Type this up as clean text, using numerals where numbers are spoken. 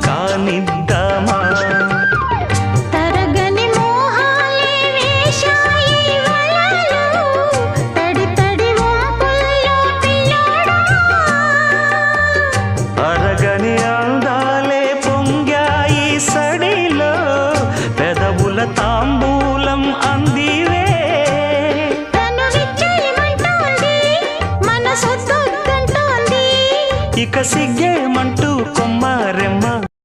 కానిద్దామా తరగని మోహాలే వేశాయి వలలో తడి తడి వంపుల్లో పిల్లోడా అరగని అందాలే పొంగాయి సడిలో పెదవుల తాంబూలం అందివే తను విచ్చేయమంటోంది మనసొద్దంటోంది ఇక సిగ్గే